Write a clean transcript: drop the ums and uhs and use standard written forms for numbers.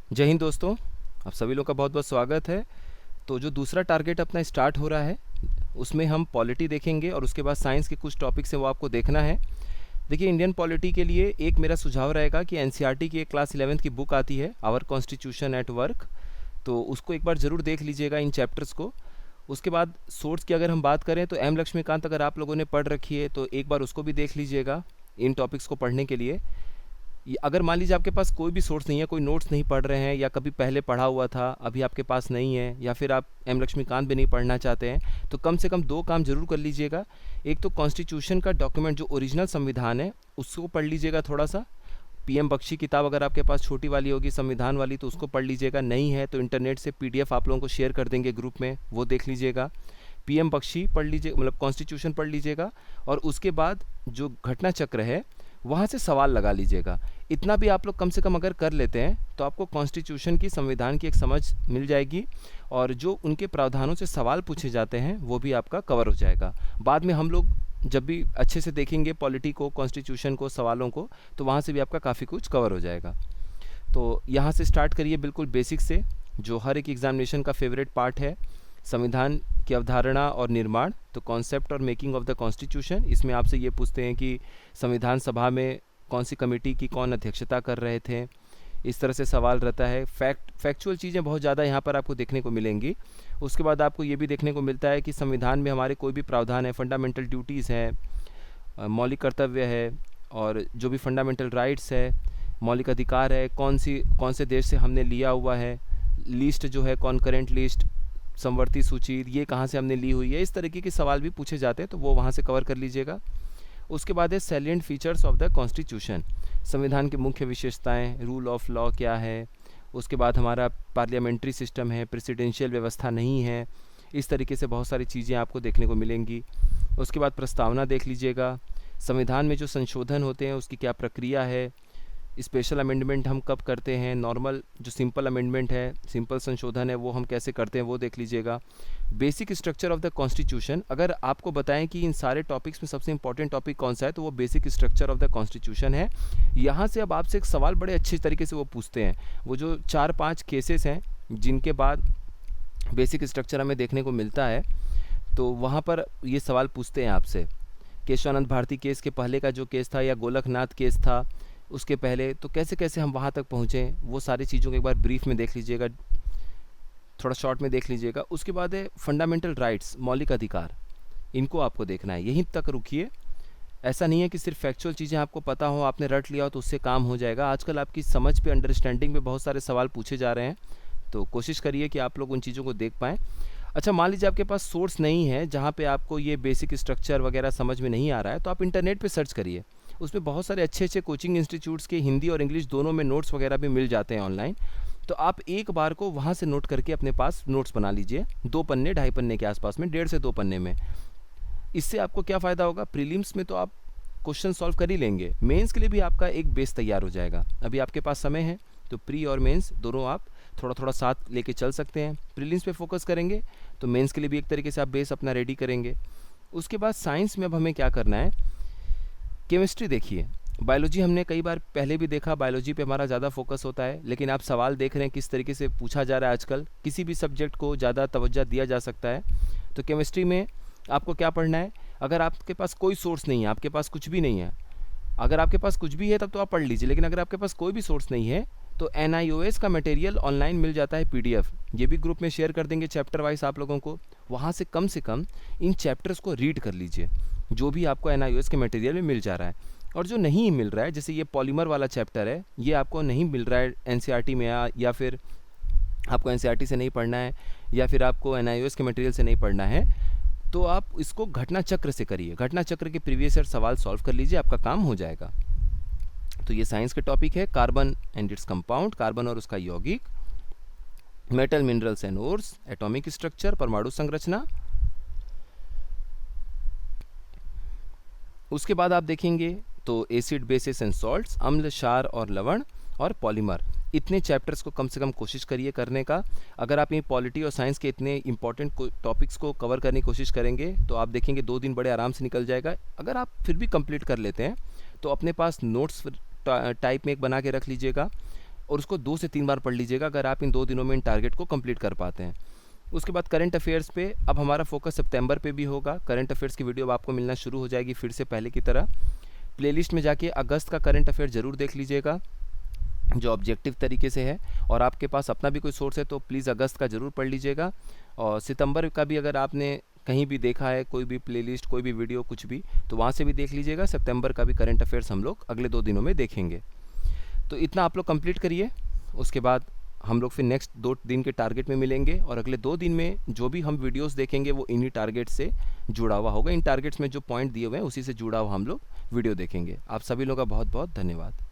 जय हिंद दोस्तों। आप सभी लोग का बहुत बहुत स्वागत है। तो जो दूसरा टारगेट अपना स्टार्ट हो रहा है उसमें हम पॉलिटी देखेंगे और उसके बाद साइंस के कुछ टॉपिक्स हैं वो आपको देखना है। देखिए, इंडियन पॉलिटी के लिए एक मेरा सुझाव रहेगा कि एनसीईआरटी की एक क्लास 11th की बुक आती है, आवर कॉन्स्टिट्यूशन एट वर्क। तो उसको एक बार ज़रूर देख लीजिएगा, इन चैप्टर्स को। उसके बाद सोर्स की अगर हम बात करें तो एम लक्ष्मीकांत अगर आप लोगों ने पढ़ रखी है तो एक बार उसको भी देख लीजिएगा इन टॉपिक्स को पढ़ने के लिए। अगर मान लीजिए आपके पास कोई भी सोर्स नहीं है, कोई नोट्स नहीं पढ़ रहे हैं, या कभी पहले पढ़ा हुआ था अभी आपके पास नहीं है, या फिर आप एम लक्ष्मीकांत भी नहीं पढ़ना चाहते हैं, तो कम से कम दो काम जरूर कर लीजिएगा। एक तो कॉन्स्टिट्यूशन का डॉक्यूमेंट जो ओरिजिनल संविधान है उसको पढ़ लीजिएगा थोड़ा सा। पीएम बख्शी किताब अगर आपके पास छोटी वाली होगी संविधान वाली तो उसको पढ़ लीजिएगा, नहीं है तो इंटरनेट से पीडीएफ आप लोगों को शेयर कर देंगे ग्रुप में, वो देख लीजिएगा। पीएम बख्शी पढ़ लीजिए, मतलब कॉन्स्टिट्यूशन पढ़ लीजिएगा। और उसके बाद जो घटना चक्र है वहाँ से सवाल लगा लीजिएगा। इतना भी आप लोग कम से कम अगर कर लेते हैं तो आपको कॉन्स्टिट्यूशन की, संविधान की एक समझ मिल जाएगी, और जो उनके प्रावधानों से सवाल पूछे जाते हैं वो भी आपका कवर हो जाएगा। बाद में हम लोग जब भी अच्छे से देखेंगे पॉलिटी को, कॉन्स्टिट्यूशन को, सवालों को, तो वहाँ से भी आपका काफ़ी कुछ कवर हो जाएगा। तो यहाँ से स्टार्ट करिए बिल्कुल बेसिक से, जो हर एक एग्जामिनेशन का फेवरेट पार्ट है, संविधान की अवधारणा और निर्माण। तो कॉन्सेप्ट और मेकिंग ऑफ द कॉन्स्टिट्यूशन, इसमें आपसे ये पूछते हैं कि संविधान सभा में कौन सी कमेटी की कौन अध्यक्षता कर रहे थे, इस तरह से सवाल रहता है। फैक्चुअल चीज़ें बहुत ज़्यादा यहाँ पर आपको देखने को मिलेंगी। उसके बाद आपको ये भी देखने को मिलता है कि संविधान में हमारे कोई भी प्रावधान है, फंडामेंटल ड्यूटीज़ है, मौलिक कर्तव्य है, और जो भी फंडामेंटल राइट्स है, मौलिक अधिकार है, कौन से देश से हमने लिया हुआ है, लिस्ट जो है कॉन्करेंट लिस्ट, समवर्ती सूची, ये कहाँ से हमने ली हुई है, इस तरीके के सवाल भी पूछे जाते हैं, तो वो वहाँ से कवर कर लीजिएगा। उसके बाद है salient features of the constitution, संविधान की मुख्य विशेषताएं, रूल ऑफ लॉ क्या है। उसके बाद हमारा पार्लियामेंट्री सिस्टम है, प्रेसिडेंशियल व्यवस्था नहीं है, इस तरीके से बहुत सारी चीज़ें आपको देखने को मिलेंगी। उसके बाद प्रस्तावना देख लीजिएगा, संविधान में जो संशोधन होते हैं उसकी क्या प्रक्रिया है, स्पेशल अमेंडमेंट हम कब करते हैं, नॉर्मल जो सिंपल अमेंडमेंट है, सिंपल संशोधन है, वो हम कैसे करते हैं वो देख लीजिएगा। Basic structure of the constitution, अगर आपको बताएं कि इन सारे टॉपिक्स में सबसे इंपॉर्टेंट टॉपिक कौन सा है तो वो basic structure of the constitution है। यहाँ से अब आपसे एक सवाल बड़े अच्छे तरीके से वो पूछते हैं, वो जो 4-5 केसेस हैं जिनके बाद बेसिक स्ट्रक्चर हमें देखने को मिलता है, तो वहाँ पर ये सवाल पूछते हैं आपसे। केशवानंद भारती केस के पहले का जो केस था, या गोलकनाथ केस था उसके पहले, तो कैसे कैसे हम वहाँ तक पहुँचे, वो सारी चीज़ों को एक बार ब्रीफ में देख लीजिएगा, थोड़ा शॉर्ट में देख लीजिएगा। उसके बाद है फंडामेंटल राइट्स, मौलिक अधिकार, इनको आपको देखना है, यहीं तक रुकिए। ऐसा नहीं है कि सिर्फ फैक्चुअल चीज़ें आपको पता हो, आपने रट लिया हो तो उससे काम हो जाएगा। आजकल आपकी समझ पे, अंडरस्टैंडिंग पे बहुत सारे सवाल पूछे जा रहे हैं, तो कोशिश करिए कि आप लोग उन चीज़ों को देख पाएँ। अच्छा, मान लीजिए आपके पास सोर्स नहीं है जहाँ पे आपको ये बेसिक स्ट्रक्चर वगैरह समझ में नहीं आ रहा है, तो आप इंटरनेट पे सर्च करिए, उसमें बहुत सारे अच्छे अच्छे कोचिंग इंस्टीट्यूट्स के हिंदी और इंग्लिश दोनों में नोट्स वगैरह भी मिल जाते हैं ऑनलाइन। तो आप एक बार को वहाँ से नोट करके अपने पास नोट्स बना लीजिए, 2 पन्ने 2.5 पन्ने के आसपास में, 1.5 से 2 पन्ने में। इससे आपको क्या फ़ायदा होगा, प्रीलिम्स में तो आप क्वेश्चन सॉल्व कर ही लेंगे, मेंस के लिए भी आपका एक बेस तैयार हो जाएगा। अभी आपके पास समय है तो प्री और मेंस दोनों आप थोड़ा थोड़ा साथ लेके चल सकते हैं। प्रीलिम्स पे फोकस करेंगे तो मेंस के लिए भी एक तरीके से आप बेस अपना रेडी करेंगे। उसके बाद साइंस में अब हमें क्या करना है, केमिस्ट्री देखिए। बायोलॉजी हमने कई बार पहले भी देखा, बायोलॉजी पे हमारा ज़्यादा फोकस होता है, लेकिन आप सवाल देख रहे हैं किस तरीके से पूछा जा रहा है आजकल, किसी भी सब्जेक्ट को ज़्यादा तवज्जो दिया जा सकता है। तो केमिस्ट्री में आपको क्या पढ़ना है, अगर आपके पास कोई सोर्स नहीं है, आपके पास कुछ भी नहीं है, अगर आपके पास कुछ भी है तब तो आप पढ़ लीजिए, लेकिन अगर आपके पास कोई भी सोर्स नहीं है तो NIOS का मटेरियल ऑनलाइन मिल जाता है PDF, ये भी ग्रुप में शेयर कर देंगे चैप्टर वाइज आप लोगों को। वहाँ से कम इन चैप्टर्स को रीड कर लीजिए, जो भी आपको NIOS के मटेरियल में मिल जा रहा है। और जो नहीं मिल रहा है, जैसे ये पॉलीमर वाला चैप्टर है, ये आपको नहीं मिल रहा है NCERT में, या फिर आपको NCERT से नहीं पढ़ना है, या फिर आपको NIOS के मटेरियल से नहीं पढ़ना है, तो आप इसको घटना चक्र से करिए, घटना चक्र के प्रीवियस ईयर सवाल सॉल्व कर लीजिए, आपका काम हो जाएगा। तो ये साइंस के टॉपिक है, carbon and its compound, carbon और उसका यौगिक, metal, minerals and ores, atomic structure, परमाणु संरचना। उसके बाद आप देखेंगे तो एसिड, बेसिस एंड सॉल्ट्स, अम्ल, क्षार और लवण, और पॉलीमर। इतने चैप्टर्स को कम से कम कोशिश करिए करने का। अगर आप ये पॉलिटी और साइंस के इतने इंपॉर्टेंट टॉपिक्स को कवर करने की कोशिश करेंगे तो आप देखेंगे 2 दिन बड़े आराम से निकल जाएगा। अगर आप फिर भी कंप्लीट कर लेते हैं तो अपने पास नोट्स टाइप में एक बना के रख लीजिएगा, और उसको 2 से 3 बार पढ़ लीजिएगा अगर आप इन 2 दिनों में इन टारगेट को कंप्लीट कर पाते हैं। उसके बाद करंट अफेयर्स पे अब हमारा फोकस सितंबर पे भी होगा। करंट अफेयर्स की वीडियो अब आपको मिलना शुरू हो जाएगी फिर से पहले की तरह। प्लेलिस्ट में जाके अगस्त का करंट अफेयर ज़रूर देख लीजिएगा जो ऑब्जेक्टिव तरीके से है, और आपके पास अपना भी कोई सोर्स है तो प्लीज़ अगस्त का ज़रूर पढ़ लीजिएगा। और सितंबर का भी अगर आपने कहीं भी देखा है कोई भी प्लेलिस्ट कोई भी वीडियो कुछ भी, तो वहाँ से भी देख लीजिएगा। सितंबर का भी करंट अफेयर्स हम लोग अगले 2 दिनों में देखेंगे। तो इतना आप लोग कंप्लीट करिए, उसके बाद हम लोग फिर नेक्स्ट 2 दिन के टारगेट में मिलेंगे, और अगले 2 दिन में जो भी हम वीडियोस देखेंगे वो इन्हीं टारगेट से जुड़ा हुआ होगा। इन टारगेट्स में जो पॉइंट दिए हुए हैं उसी से जुड़ा हुआ हम लोग वीडियो देखेंगे। आप सभी लोगों का बहुत बहुत धन्यवाद।